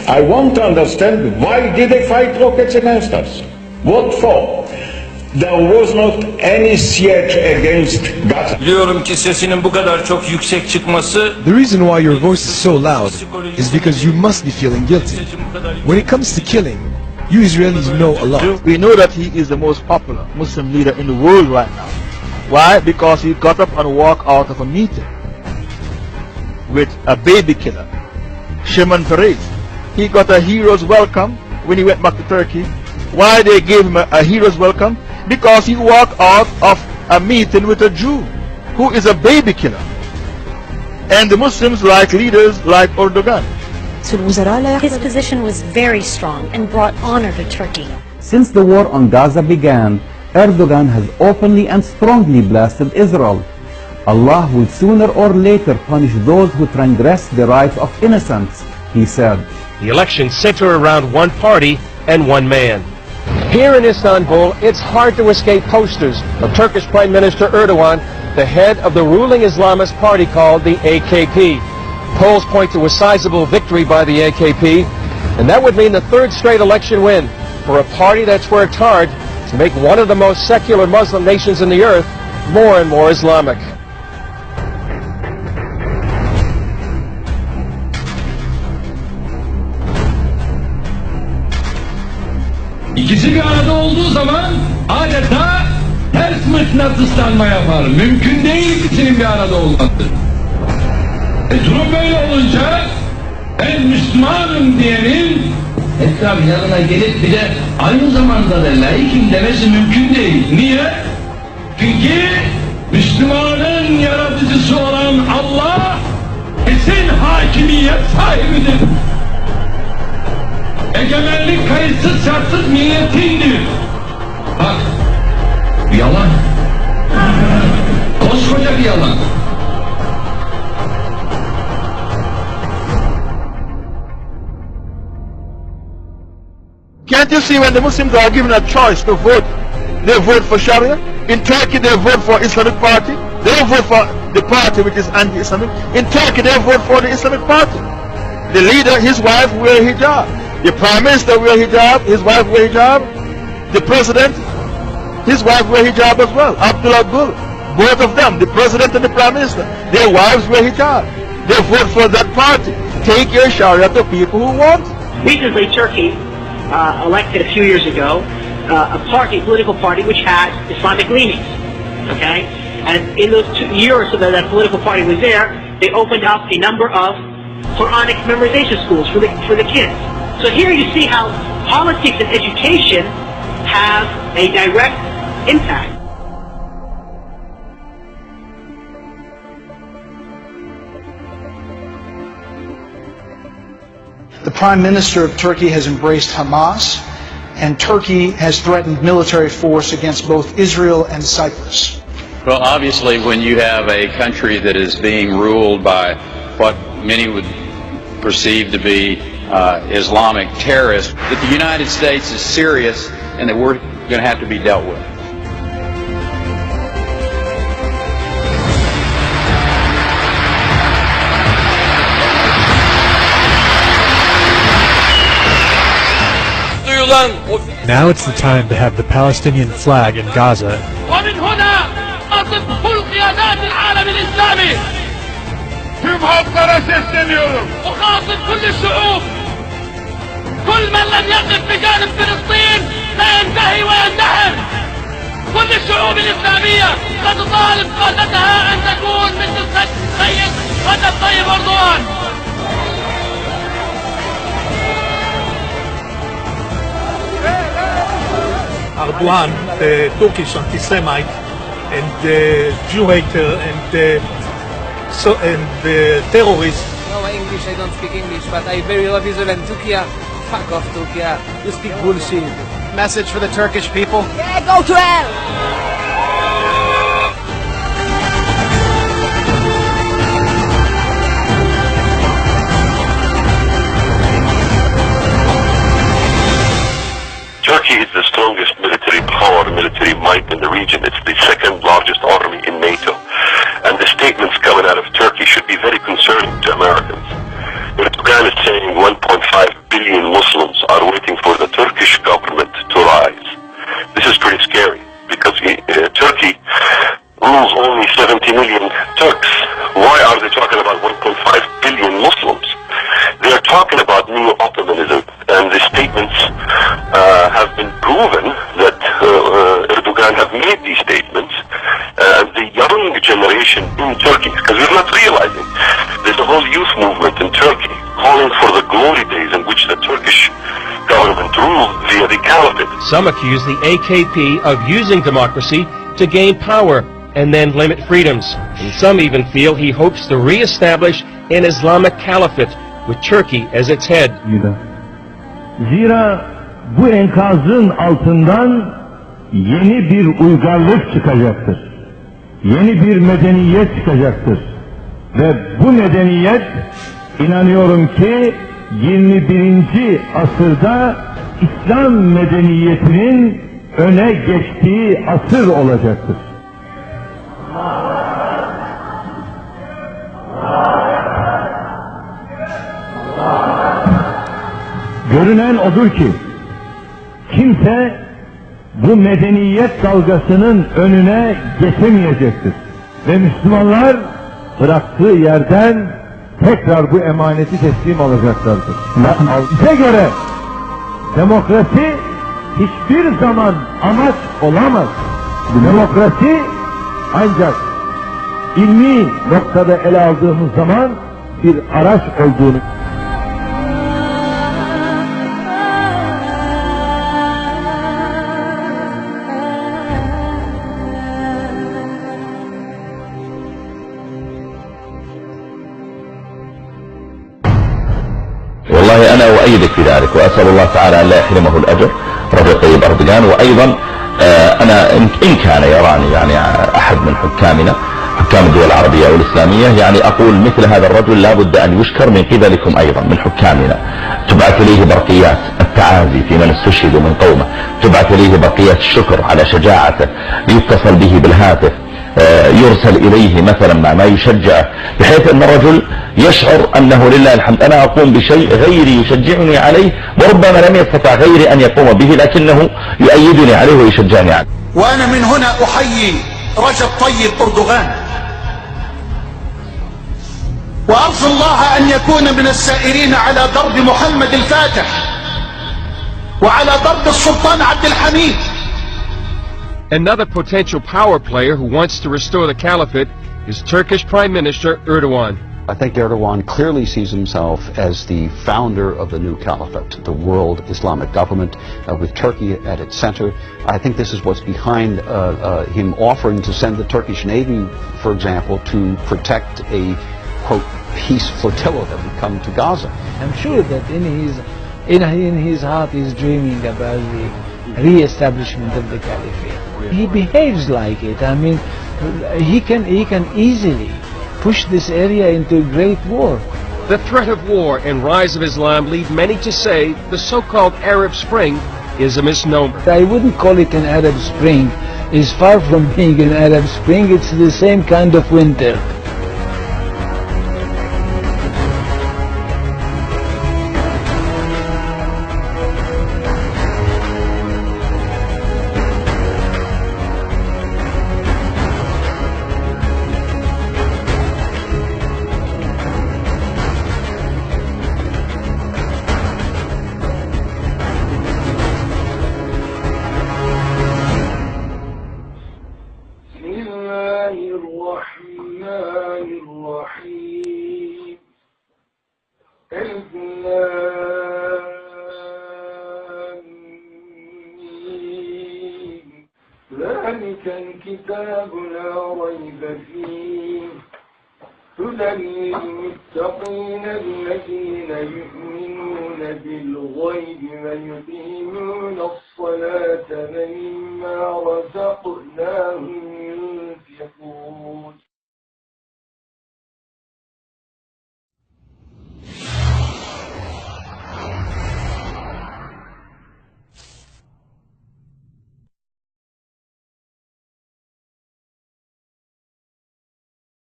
I want to understand, why did they fight rockets against us? What for? There was not any siege against Gaza. Biliyorum ki sesinin bu kadar çok yüksek çıkması. The reason why your voice is so loud is because you must be feeling guilty. When it comes to killing, you Israelis know a lot. We know that he is the most popular Muslim leader in the world right now. Why? Because he got up and walked out of a meeting with a baby killer, Shimon Peres. He got a hero's welcome when he went back to Turkey. Why they gave him a hero's welcome? Because he walked out of a meeting with a Jew who is a baby killer. And the Muslims like leaders like Erdogan. His position was very strong and brought honor to Turkey. Since the war on Gaza began, Erdogan has openly and strongly blasted Israel. Allah will sooner or later punish those who transgress the rights of innocents, he said. The elections center around one party and one man. Here in Istanbul, it's hard to escape posters of Turkish Prime Minister Erdogan, the head of the ruling Islamist party called the AKP. Polls point to a sizable victory by the AKP, and that would mean the third straight election win for a party that's worked hard to make one of the most secular Muslim nations in the earth more and more Islamic. İkisi bir arada olduğu zaman adeta ters mıknatıslanma yapar. Mümkün değil ikisinin bir arada olması. Durum böyle olunca ben Müslümanım diyenin tekrar yanına gelip bir de aynı zamanda da laikim demesi mümkün değil. Niye? Çünkü Müslümanın yaratıcısı olan Allah kesin hakimiyet sahibidir. Egemenlik kayıtsız şartsız milletindir. Bak, yalan. Koskoca bir yalan. Can't you see when the Muslims are given a choice to vote, they vote for Sharia? In Turkey they vote for Islamic Party. They don't vote for the party which is anti-Islamic. In Turkey they vote for the Islamic Party. The leader, his wife wear hijab. The Prime Minister wear hijab, his wife wear hijab. The President, his wife wear hijab as well. Abdullah Gül, both of them, the President and the Prime Minister, their wives wear hijab. They vote for that party. Take your Sharia to people who want. Recently, Turkey elected a few years ago a political party which had Islamic leanings. Okay, and in those 2 years that political party was there, they opened up a number of Quranic memorization schools for the kids. So here you see how politics and education have a direct impact. The Prime Minister of Turkey has embraced Hamas, and Turkey has threatened military force against both Israel and Cyprus. Well, obviously, when you have a country that is being ruled by what many would perceive to be Islamic terrorists, that the United States is serious and that we're going to have to be dealt with. Now it's the time to have the Palestinian flag in Gaza. ومن هنا أصف كل قيادات العالم الإسلامي. Tüm halklara sesleniyorum. أخاطب كل الشعوب. كل من لم يقف بجانب فلسطين سينتهي ويندحر. كل الشعوب الإسلامية ستطالب قادتها أن تكون مثل السيد رجب طيب أردوغان. Erdogan, the Turkish anti-Semite and the Jew hater and the terrorist. No English, I don't speak English, but I very love Israel and Turkey. Fuck off, Turkey. You speak bullshit. Message for the Turkish people? Yeah, go to hell! Turkey is the strongest military power, military might in the region. It's the second largest army in NATO. And the statements coming out of Turkey should be very concerning to Americans. Erdogan is saying 1.5 billion Muslims are waiting for the Turkish government to rise. This is pretty scary because Turkey rules only 70 million Turks. Why are they talking about 1.5 billion Muslims? They are talking about new Ottomanism, and the statements have been proven that Erdogan have made these statements. The young generation in Turkey, because we're not realizing, there's a whole youth movement in Turkey calling for the glory days in which the Turkish government ruled via the caliphate. Some accuse the AKP of using democracy to gain power and then limit freedoms. And some even feel he hopes to re-establish an Islamic caliphate with Turkey as its head. Zira bu enkazın altından yeni bir uygarlık çıkacaktır. Yeni bir medeniyet çıkacaktır. Ve bu medeniyet inanıyorum ki 21. asırda İslam medeniyetinin öne geçtiği asır olacaktır. Görünen odur ki kimse bu medeniyet dalgasının önüne geçemeyecektir. Ve Müslümanlar bıraktığı yerden tekrar bu emaneti teslim alacaklardır. Bize göre demokrasi hiçbir zaman amaç olamaz. Demokrasi ancak ilmi noktada ele aldığımız zaman bir araç olduğunu. والله أنا أؤيدك في ذلك وأسأل الله تعالى أن لا يحرمه الأجر رجل طيب أردوغان. وأيضا أنا إن كان يراني يعني أحد من حكامنا حكام الدول العربية والإسلامية يعني أقول مثل هذا الرجل لا بد أن يشكر من قبلكم أيضا من حكامنا. تبعث إليه برقيات التعازي في من استشهدوا من قومه، تبعث إليه برقيات الشكر على شجاعته، يتصل به بالهاتف، يرسل إليه مثلا ما يشجعه، بحيث أن الرجل يشعر أنه لله الحمد أنا أقوم بشيء غيري يشجعني عليه، وربما لم يستطع غيري أن يقوم به لكنه يؤيدني عليه ويشجعني عليه. وأنا من هنا أحيي رجب طيب أردوغان، وأرجو الله أن يكون من السائرين على درب محمد الفاتح وعلى درب السلطان عبد الحميد. Another potential power player who wants to restore the caliphate is Turkish Prime Minister Erdogan. I think Erdogan clearly sees himself as the founder of the new caliphate, the world Islamic government, with Turkey at its center. I think this is what's behind him offering to send the Turkish Navy, for example, to protect a, quote, peace flotilla that would come to Gaza. I'm sure that in his heart he's dreaming about the re-establishment of the caliphate. He behaves like it. I mean, he can easily push this area into a great war. The threat of war and rise of Islam lead many to say the so-called Arab Spring is a misnomer. I wouldn't call it an Arab Spring. It's far from being an Arab Spring. It's the same kind of winter. ذلك الكتاب لا ريب فيه هدى للمتقين الذين يؤمنون بالغيب ويقيمون الصلاة ومما رزقناهم